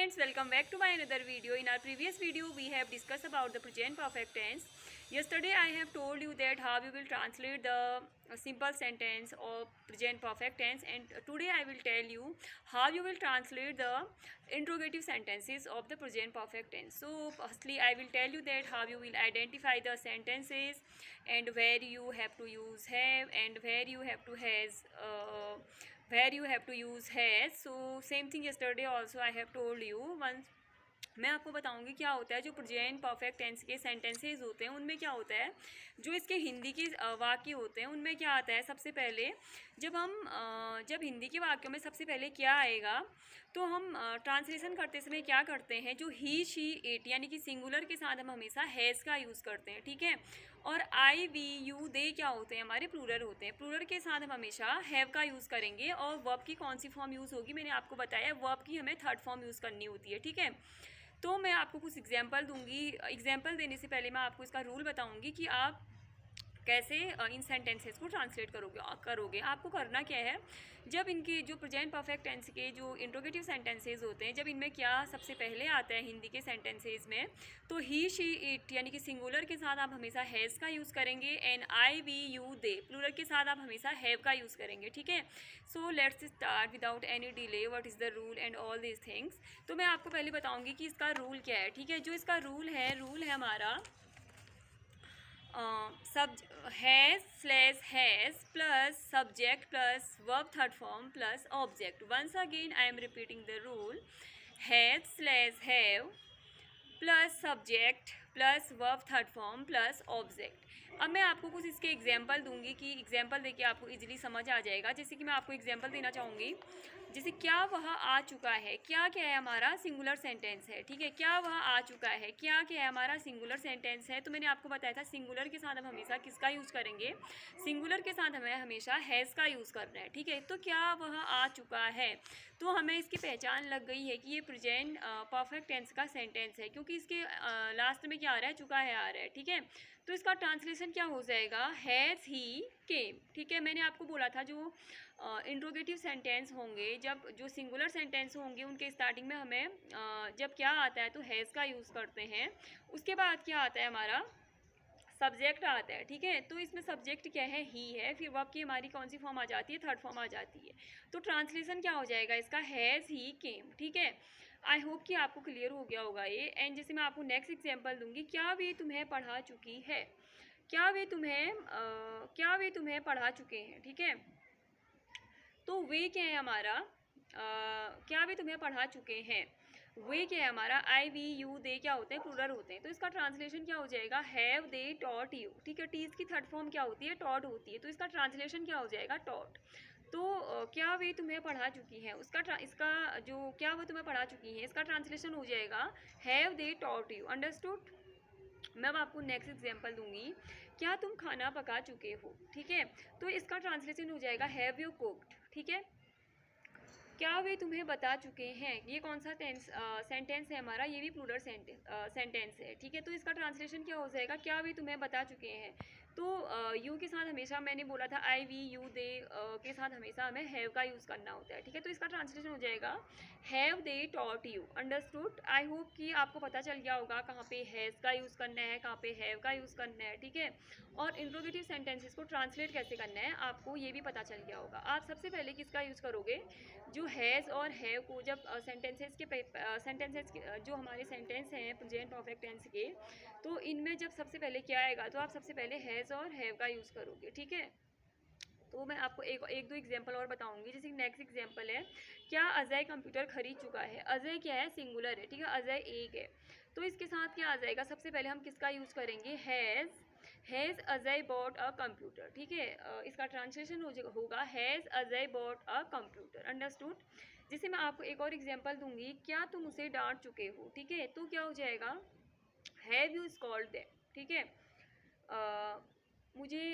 friends, welcome back to my another video. In our previous video we have discussed about the present perfect tense. Yesterday I have told you that how you will translate the simple sentence of present perfect tense, and today I will tell you how you will translate the interrogative sentences of the present perfect tense. So firstly I will tell you that how you will identify the sentences and where you have to use have and where you have to use has. So same thing yesterday also I have told you once. मैं आपको बताऊंगी क्या होता है जो present perfect tense के sentences होते हैं उनमें क्या होता है, जो इसके हिंदी के वाक्य होते हैं उनमें क्या आता है। सबसे पहले जब हिंदी के वाक्यों में सबसे पहले क्या आएगा, तो हम ट्रांसलेशन करते समय क्या करते हैं, जो ही शी इट यानी कि सिंगुलर के साथ हम हमेशा हैज़ का यूज़ करते हैं, ठीक है। और आई वी यू दे क्या होते हैं, हमारे प्लूरल होते हैं। प्लूरल के साथ हम हमेशा हैव का यूज़ करेंगे। और वर्ब की कौन सी फॉर्म यूज़ होगी, मैंने आपको बताया वर्ब की हमें थर्ड फॉर्म यूज़ करनी होती है, ठीक है। तो मैं आपको कुछ एग्जाम्पल दूंगी। एग्जाम्पल देने से पहले मैं आपको इसका रूल बताऊंगी कि आप कैसे इन सेंटेंसेस को ट्रांसलेट करोगे। आपको करना क्या है, जब इनके जो प्रेजेंट परफेक्ट टेंस के जो इंट्रोगेटिव सेंटेंसेस होते हैं, जब इनमें क्या सबसे पहले आता है हिंदी के सेंटेंसेस में, तो ही शी इट यानी कि सिंगुलर के साथ आप हमेशा हैज़ का यूज़ करेंगे। And I we you they plural के साथ आप हमेशा हैव का यूज़ करेंगे, ठीक है। So let's start without any delay what is the rule and all this things. तो मैं आपको पहले बताऊँगी कि इसका रूल क्या है, ठीक है। जो इसका रूल है हमारा सब has plus subject plus verb third form plus object. Once again I am repeating the rule, have plus subject plus verb third form plus object. अब मैं आपको कुछ इसके एग्जाम्पल दूंगी कि एग्जाम्पल देके आपको इजीली समझ आ जाएगा। जैसे कि मैं आपको एग्जाम्पल देना चाहूँगी, जैसे क्या वह आ चुका है, क्या है हमारा सिंगुलर सेंटेंस है, ठीक है। क्या वह आ चुका है, क्या है हमारा सिंगुलर सेंटेंस है। तो मैंने आपको बताया था सिंगुलर के साथ हम हमेशा किसका यूज़ करेंगे, सिंगुलर के साथ हमें हमेशा हैज़ का यूज़ करना है, ठीक है। तो क्या वह आ चुका है, तो हमें इसकी पहचान लग गई है कि ये प्रेजेंट परफेक्ट टेंस का सेंटेंस है, क्योंकि इसके लास्ट में क्या आ रहा है, चुका है आ रहा है, ठीक है। तो इसका ट्रांसलेशन क्या हो जाएगा, हैज़ ही केम, ठीक है। मैंने आपको बोला था जो इंट्रोगेटिव सेंटेंस होंगे, जब जो सिंगुलर सेंटेंस होंगे उनके स्टार्टिंग में हमें जब क्या आता है तो हैज़ का यूज़ करते हैं। उसके बाद क्या आता है, हमारा सब्जेक्ट आता है, ठीक है। तो इसमें सब्जेक्ट क्या है, ही है। फिर वर्ब की हमारी कौन सी फॉर्म आ जाती है, थर्ड फॉर्म आ जाती है। तो ट्रांसलेशन क्या हो जाएगा इसका, हैज़ ही केम, ठीक है। आई होप कि आपको क्लियर हो गया होगा ये। एंड जैसे मैं आपको नेक्स्ट एग्जांपल दूंगी, क्या वे तुम्हें पढ़ा चुकी है, क्या वे तुम्हें पढ़ा चुके हैं, ठीक है। तो वे क्या है हमारा, क्या वे तुम्हें पढ़ा चुके हैं, वे क्या है हमारा, आई वी यू दे क्या होते हैं, प्लूरल होते हैं। तो इसका ट्रांसलेशन क्या हो जाएगा, हैव दे टॉट यू, ठीक है। टीज की थर्ड फॉर्म क्या होती है, टॉट होती है। तो इसका ट्रांसलेशन क्या हो जाएगा, टॉट। तो क्या वे तुम्हें पढ़ा चुकी हैं, इसका जो क्या वो तुम्हें पढ़ा चुकी हैं, इसका ट्रांसलेशन हो जाएगा have they taught you. Understood. मैं अब आपको नेक्स्ट एग्जांपल दूंगी, क्या तुम खाना पका चुके हो, ठीक है। तो इसका ट्रांसलेशन हो जाएगा हैव यू कुक्ड, ठीक है। क्या वे तुम्हें बता चुके हैं, ये कौन सा सेंटेंस है हमारा, ये भी प्लूरल सेंटेंस है, ठीक है। तो इसका ट्रांसलेशन क्या हो जाएगा, क्या वे तुम्हें बता चुके हैं। तो यू के साथ हमेशा मैंने बोला था आई वी यू दे के साथ हमेशा हमें हैव का यूज़ करना होता है, ठीक है। तो इसका ट्रांसलेशन हो जाएगा have they taught you. Understood. I hope कि आपको पता चल गया होगा कहाँ पे हैज़ का यूज़ करना है, कहाँ पे हैव का यूज़ करना है, ठीक है। और इंट्रोगेटिव सेंटेंसेस को ट्रांसलेट कैसे करना है आपको ये भी पता चल गया होगा। आप सबसे पहले किसका यूज़ करोगे, जो हैज़ और हैव को जब सेंटेंसेस जो हमारे सेंटेंस हैं प्रेजेंट परफेक्ट टेंस के, तो इनमें जब सबसे पहले क्या आएगा, तो आप सबसे पहले हैज़ और हैव का यूज़ करोगे, ठीक है। तो मैं आपको एक दो एग्जांपल और बताऊंगी। जैसे नेक्स्ट एग्जांपल है, क्या अजय कंप्यूटर खरीद चुका है। अजय क्या है, सिंगुलर है, ठीक है। अजय एक है, तो इसके साथ क्या आ जाएगा, सबसे पहले हम किसका यूज़ करेंगे, has Ajay bought a computer, ठीक है। इसका ट्रांसलेशन होगा has Ajay bought a computer. Understood. जैसे मैं आपको एक और एग्जांपल दूंगी, क्या तुम उसे डांट चुके हो, ठीक है। तो क्या हो जाएगा, हैव यू स्कॉल्ड देम, ठीक है। मुझे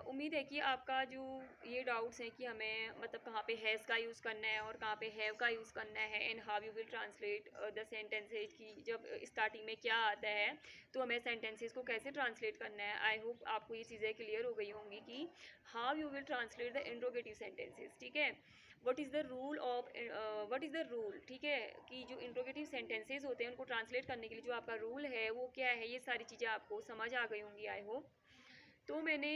उम्मीद है कि आपका जो ये डाउट्स हैं कि हमें मतलब कहाँ पे हैज़ का यूज़ करना है और कहाँ पे हैव का यूज़ करना है, and how you will translate the sentences की जब स्टार्टिंग में क्या आता है तो हमें सेंटेंसेज को कैसे ट्रांसलेट करना है। आई होप आपको ये चीज़ें क्लियर हो गई होंगी कि how you will translate the interrogative sentences, ठीक है। What is the rule of what is the rule, ठीक है, कि जो इंट्रोगेटिव सेंटेंसेस होते हैं उनको ट्रांसलेट करने के लिए जो आपका रूल है वो क्या है, ये सारी चीज़ें आपको समझ आ गई होंगी आई होप। तो मैंने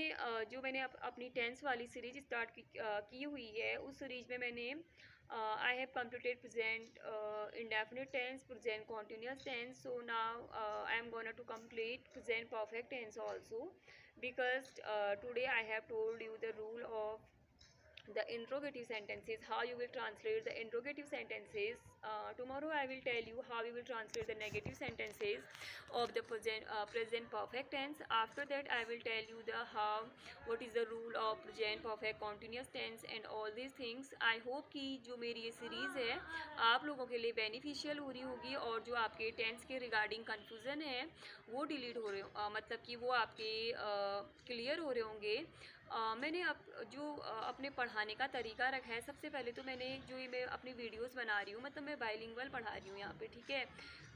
जो मैंने अपनी टेंस वाली सीरीज स्टार्ट की हुई है, उस सीरीज में मैंने I have completed present indefinite tense, present continuous tense, so now I am gonna to complete present perfect tense also, because today I have told you the rule of the interrogative sentences, how you will translate the interrogative sentences. Tomorrow I will tell you how you will translate the negative sentences of the present perfect tense. After that I will tell you the how, what is the rule of present perfect continuous tense and all these things. I hope कि जो मेरी ये series है आप लोगों के लिए beneficial हो रही होगी, और जो आपके टेंस के रिगार्डिंग कन्फ्यूज़न है वो डिलीट हो रहे मतलब कि वो आपके क्लियर हो रहे होंगे। मैंने जो अपने पढ़ाने का तरीका रखा है, सबसे पहले तो मैंने जो ये मैं अपनी वीडियोस बना रही हूँ, मतलब मैं बाइलिंगुअल पढ़ा रही हूँ यहाँ पे, ठीक है,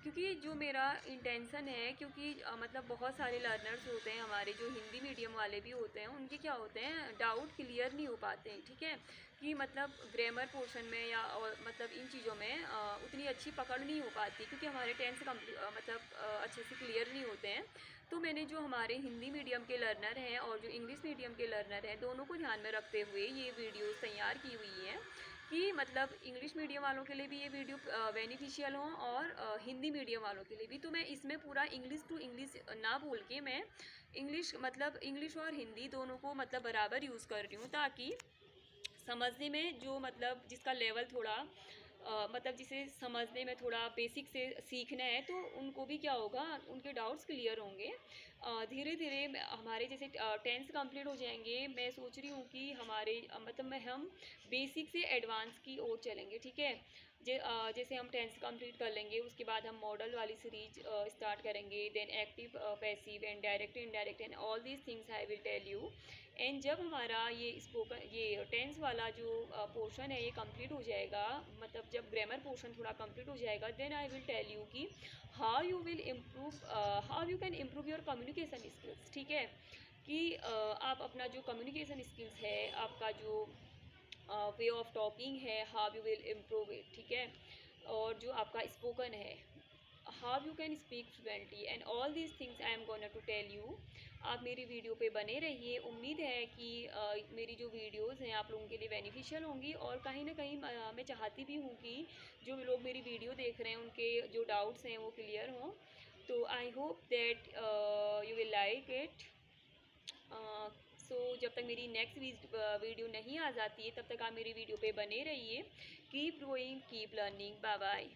क्योंकि जो मेरा इंटेंशन है, क्योंकि मतलब बहुत सारे लर्नर्स होते हैं हमारे जो हिंदी मीडियम वाले भी होते हैं, उनके क्या होते हैं डाउट क्लियर नहीं हो पाते हैं, ठीक है, कि मतलब ग्रामर पोर्शन में या और मतलब इन चीज़ों में उतनी अच्छी पकड़ नहीं हो पाती, क्योंकि हमारे टेंस मतलब अच्छे से क्लियर नहीं होते हैं। तो मैंने जो हमारे हिंदी मीडियम के लर्नर हैं और जो इंग्लिश मीडियम के लर्नर हैं, दोनों को ध्यान में रखते हुए ये वीडियोस तैयार की हुई हैं कि मतलब इंग्लिश मीडियम वालों के लिए भी ये वीडियो बेनिफिशियल हों और हिंदी मीडियम वालों के लिए भी। तो मैं इसमें पूरा इंग्लिश टू इंग्लिश ना बोल के मैं इंग्लिश मतलब इंग्लिश और हिंदी दोनों को मतलब बराबर यूज़ कर रही हूँ, ताकि समझने में जो मतलब जिसका लेवल थोड़ा मतलब जिसे समझने में थोड़ा बेसिक से सीखना है, तो उनको भी क्या होगा, उनके डाउट्स क्लियर होंगे। धीरे धीरे हमारे जैसे टेंस कंप्लीट हो जाएंगे, मैं सोच रही हूँ कि हमारे मतलब मैं हम बेसिक से एडवांस की ओर चलेंगे, ठीक है। जैसे हम टेंस कंप्लीट कर लेंगे, उसके बाद हम मॉडल वाली सीरीज स्टार्ट करेंगे, then active passive and direct indirect and all these things I will tell you. And जब हमारा ये टेंस वाला जो पोर्शन है ये कंप्लीट हो जाएगा, मतलब जब ग्रामर पोर्शन थोड़ा कंप्लीट हो जाएगा, then I will tell you कि how you will improve, how you can improve your communication skills, ठीक है, कि आप अपना जो कम्युनिकेशन स्किल्स है, आपका जो वे ऑफ टॉकिंग है, how you will improve it, ठीक है, और जो आपका स्पोकन है, how you can speak fluently and all these things I am gonna to tell you. आप मेरी वीडियो पे बने रहिए। उम्मीद है कि मेरी जो वीडियोस हैं आप लोगों के लिए बेनिफिशियल होंगी, और कहीं ना कहीं मैं चाहती भी हूँ कि जो लोग मेरी वीडियो देख रहे हैं उनके जो डाउट्स हैं वो क्लियर हों। तो I hope that you will like it. So जब तक मेरी नेक्स्ट वीडियो नहीं आ जाती है, तब तक आप मेरी वीडियो पे बने रहिए। Keep growing, keep learning, bye bye.